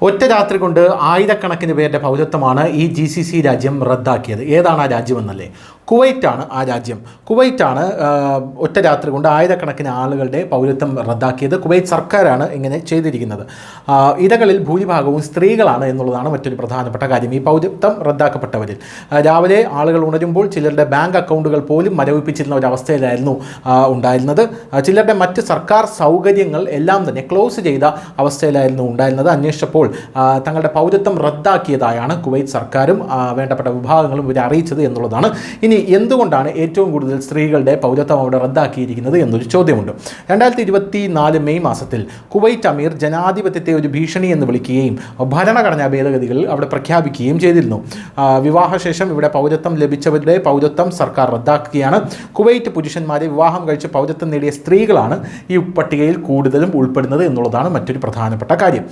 ഒറ്റ രാത്രി കൊണ്ട് ആയിരക്കണക്കിന് പേരുടെ പൗരത്വമാണ് ഈ GCC രാജ്യം റദ്ദാക്കിയത്. ഏതാണ് ആ രാജ്യമെന്നല്ലേ? കുവൈറ്റാണ് ആ രാജ്യം. കുവൈറ്റാണ് ഒറ്റ രാത്രി കൊണ്ട് ആയിരക്കണക്കിന് ആളുകളുടെ പൗരത്വം റദ്ദാക്കിയത്. കുവൈറ്റ് സർക്കാരാണ് ഇങ്ങനെ ചെയ്തിരിക്കുന്നത്. ഇരകളിൽ ഭൂരിഭാഗവും സ്ത്രീകളാണ് എന്നുള്ളതാണ് മറ്റൊരു പ്രധാനപ്പെട്ട കാര്യം. ഈ പൗരത്വം റദ്ദാക്കപ്പെട്ടവരിൽ രാവിലെ ആളുകൾ ഉണരുമ്പോൾ ചിലരുടെ ബാങ്ക് അക്കൗണ്ടുകൾ പോലും മരവിപ്പിച്ചിരുന്ന ഒരവസ്ഥയിലായിരുന്നു ഉണ്ടായിരുന്നത്. ചിലരുടെ മറ്റ് സർക്കാർ സൗകര്യങ്ങൾ എല്ലാം തന്നെ ക്ലോസ് ചെയ്ത അവസ്ഥയിലായിരുന്നു ഉണ്ടായിരുന്നത്. അന്വേഷിച്ചപ്പോൾ തങ്ങളുടെ പൗരത്വം റദ്ദാക്കിയതായാണ് കുവൈറ്റ് സർക്കാരും വേണ്ടപ്പെട്ട വിഭാഗങ്ങളും ഇവരെ അറിയിച്ചത് എന്നുള്ളതാണ്. ഇനി എന്തുകൊണ്ടാണ് ഏറ്റവും കൂടുതൽ സ്ത്രീകളുടെ പൗരത്വം അവിടെ റദ്ദാക്കിയിരിക്കുന്നത് എന്നൊരു ചോദ്യമുണ്ട്. 2024 മെയ് മാസത്തിൽ കുവൈറ്റ് അമീർ ജനാധിപത്യത്തെ ഒരു ഭീഷണി എന്ന് വിളിക്കുകയും ഭരണഘടനാ ഭേദഗതികൾ അവിടെ പ്രഖ്യാപിക്കുകയും ചെയ്തിരുന്നു. വിവാഹശേഷം ഇവിടെ പൗരത്വം ലഭിച്ചവരുടെ പൗരത്വം സർക്കാർ റദ്ദാക്കുകയാണ്. കുവൈറ്റ് പുരുഷന്മാരെ വിവാഹം കഴിച്ച് പൗരത്വം നേടിയ സ്ത്രീകളാണ് ഈ പട്ടികയിൽ കൂടുതലും ഉൾപ്പെടുന്നത് എന്നുള്ളതാണ് മറ്റൊരു പ്രധാനപ്പെട്ട കാര്യം.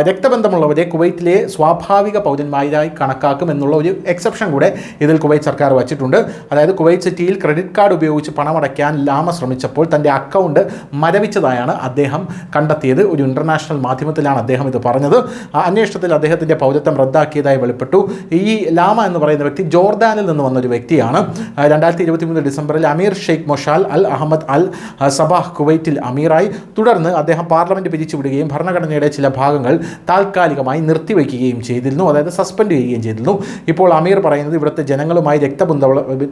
രക്തബന്ധമുള്ളവരെ കുവൈറ്റിലെ സ്വാഭാവിക പൗരന്മാരായി കണക്കാക്കും എന്നുള്ള ഒരു എക്സെപ്ഷൻ കൂടെ ഇതിൽ കുവൈറ്റ് സർക്കാർ വച്ചിട്ടുണ്ട്. അതായത് കുവൈറ്റ് സിറ്റിയിൽ ക്രെഡിറ്റ് കാർഡ് ഉപയോഗിച്ച് പണമടയ്ക്കാൻ ലാമ ശ്രമിച്ചപ്പോൾ തൻ്റെ അക്കൗണ്ട് മരവിച്ചതായാണ് അദ്ദേഹം കണ്ടെത്തിയത്. ഒരു ഇൻ്റർനാഷണൽ മാധ്യമത്തിലാണ് അദ്ദേഹം ഇത് പറഞ്ഞത്. അന്വേഷണത്തിൽ അദ്ദേഹത്തിൻ്റെ പൗരത്വം റദ്ദാക്കിയതായി വെളിപ്പെട്ടു. ഈ ലാമ എന്ന് പറയുന്ന വ്യക്തി ജോർദാനിൽ നിന്ന് വന്നൊരു വ്യക്തിയാണ്. 2023 ഡിസംബറിൽ അമീർ ഷെയ്ഖ് മൊഷാൽ അൽ അഹമ്മദ് അൽ സബാഹ് കുവൈറ്റിൽ അമീറായി. തുടർന്ന് അദ്ദേഹം പാർലമെൻറ്റ് പിരിച്ചുവിടുകയും ഭരണഘടനയുടെ ചില ഭാഗങ്ങൾ താൽക്കാലികമായി നിർത്തിവെക്കുകയും ചെയ്തിരുന്നു, അതായത് സസ്പെൻഡ് ചെയ്യുകയും ചെയ്തിരുന്നു. ഇപ്പോൾ അമീർ പറയുന്നത് ഇവിടുത്തെ ജനങ്ങളുമായി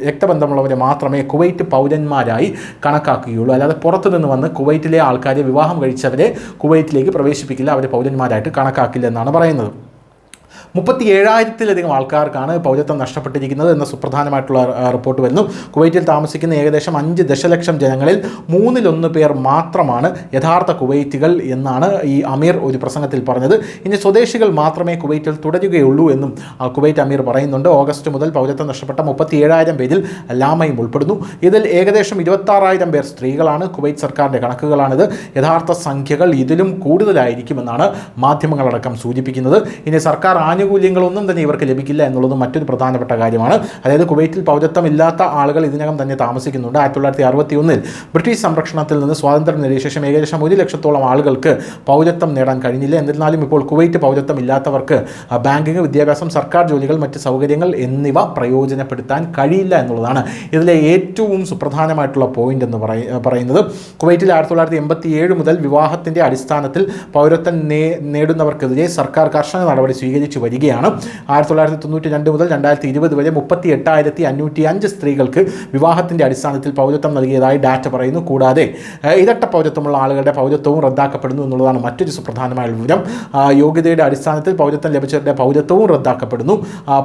രക്തബന്ധമുള്ളവരെ മാത്രമേ കുവൈറ്റ് പൗരന്മാരായി കണക്കാക്കുകയുള്ളൂ, അല്ലാതെ പുറത്തു നിന്ന് വന്ന് കുവൈറ്റിലെ ആൾക്കാരെ വിവാഹം കഴിച്ചവരെ കുവൈറ്റിലേക്ക് പ്രവേശിപ്പിക്കില്ല, അവരെ പൗരന്മാരായിട്ട് കണക്കാക്കില്ല എന്നാണ് പറയുന്നത്. 37,000-ലധികം ആൾക്കാർക്കാണ് പൗരത്വം നഷ്ടപ്പെട്ടിരിക്കുന്നത് എന്ന സുപ്രധാനമായിട്ടുള്ള റിപ്പോർട്ട് വരുന്നു. കുവൈറ്റിൽ താമസിക്കുന്ന ഏകദേശം 5 ദശലക്ഷം ജനങ്ങളിൽ 1/3 പേർ മാത്രമാണ് യഥാർത്ഥ കുവൈറ്റുകൾ എന്നാണ് ഈ അമീർ ഒരു പ്രസംഗത്തിൽ പറഞ്ഞത്. ഇനി സ്വദേശികൾ മാത്രമേ കുവൈറ്റിൽ തുടരുകയുള്ളൂ എന്നും കുവൈറ്റ് അമീർ പറയുന്നുണ്ട്. ഓഗസ്റ്റ് മുതൽ പൗരത്വം നഷ്ടപ്പെട്ട 37,000 പേരിൽ ലാമയും ഉൾപ്പെടുന്നു. ഇതിൽ ഏകദേശം 26,000 പേർ സ്ത്രീകളാണ്. കുവൈറ്റ് സർക്കാരിൻ്റെ കണക്കുകളാണിത്. യഥാർത്ഥ സംഖ്യകൾ ഇതിലും കൂടുതലായിരിക്കുമെന്നാണ് മാധ്യമങ്ങളടക്കം സൂചിപ്പിക്കുന്നത്. ഇനി സർക്കാർ ആനുകൂല്യങ്ങളൊന്നും തന്നെ ഇവർക്ക് ലഭിക്കില്ല എന്നുള്ളത് മറ്റൊരു പ്രധാനപ്പെട്ട കാര്യമാണ്. അതായത് കുവൈറ്റിൽ പൗരത്വം ഇല്ലാത്ത ആളുകൾ ഇതിനകം തന്നെ താമസിക്കുന്നുണ്ട്. 1961 ബ്രിട്ടീഷ് സംരക്ഷണത്തിൽ നിന്ന് സ്വാതന്ത്ര്യം നേടിയ ശേഷം ഏകദേശം 1 ലക്ഷത്തോളം ആളുകൾക്ക് പൗരത്വം നേടാൻ കഴിഞ്ഞില്ല. എന്നിരുന്നാലും ഇപ്പോൾ കുവൈറ്റ് പൗരത്വം ഇല്ലാത്തവർക്ക് ബാങ്കിങ്, വിദ്യാഭ്യാസം, സർക്കാർ ജോലികൾ, മറ്റ് സൗകര്യങ്ങൾ എന്നിവ പ്രയോജനപ്പെടുത്താൻ കഴിയില്ല എന്നുള്ളതാണ് ഇതിലെ ഏറ്റവും സുപ്രധാനമായിട്ടുള്ള പോയിന്റ് എന്ന് പറയുന്നത്. കുവൈറ്റിൽ 1987 മുതൽ വിവാഹത്തിൻ്റെ അടിസ്ഥാനത്തിൽ പൗരത്വം നേടുന്നവർക്കെതിരെ സർക്കാർ കർശന നടപടി സ്വീകരിച്ചു വരികയാണ്. 1992 മുതൽ 2020 വരെ 38,505 സ്ത്രീകൾക്ക് വിവാഹത്തിൻ്റെ അടിസ്ഥാനത്തിൽ പൗരത്വം നൽകിയതായി ഡാറ്റ പറയുന്നു. കൂടാതെ ഇരട്ട പൗരത്വമുള്ള ആളുകളുടെ പൗരത്വവും റദ്ദാക്കപ്പെടുന്നു എന്നുള്ളതാണ് മറ്റൊരു സുപ്രധാനമായ വിവരം. യോഗ്യതയുടെ അടിസ്ഥാനത്തിൽ പൗരത്വം ലഭിച്ചവരുടെ പൗരത്വവും റദ്ദാക്കപ്പെടുന്നു.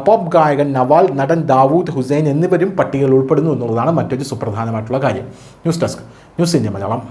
പോപ്പ് ഗായകൻ നവാൽ, നടൻ ദാവൂദ് ഹുസൈൻ എന്നിവരും പട്ടികയിൽ ഉൾപ്പെടുന്നു എന്നുള്ളതാണ് മറ്റൊരു സുപ്രധാനമായിട്ടുള്ള കാര്യം. News desk, news India Malayalam.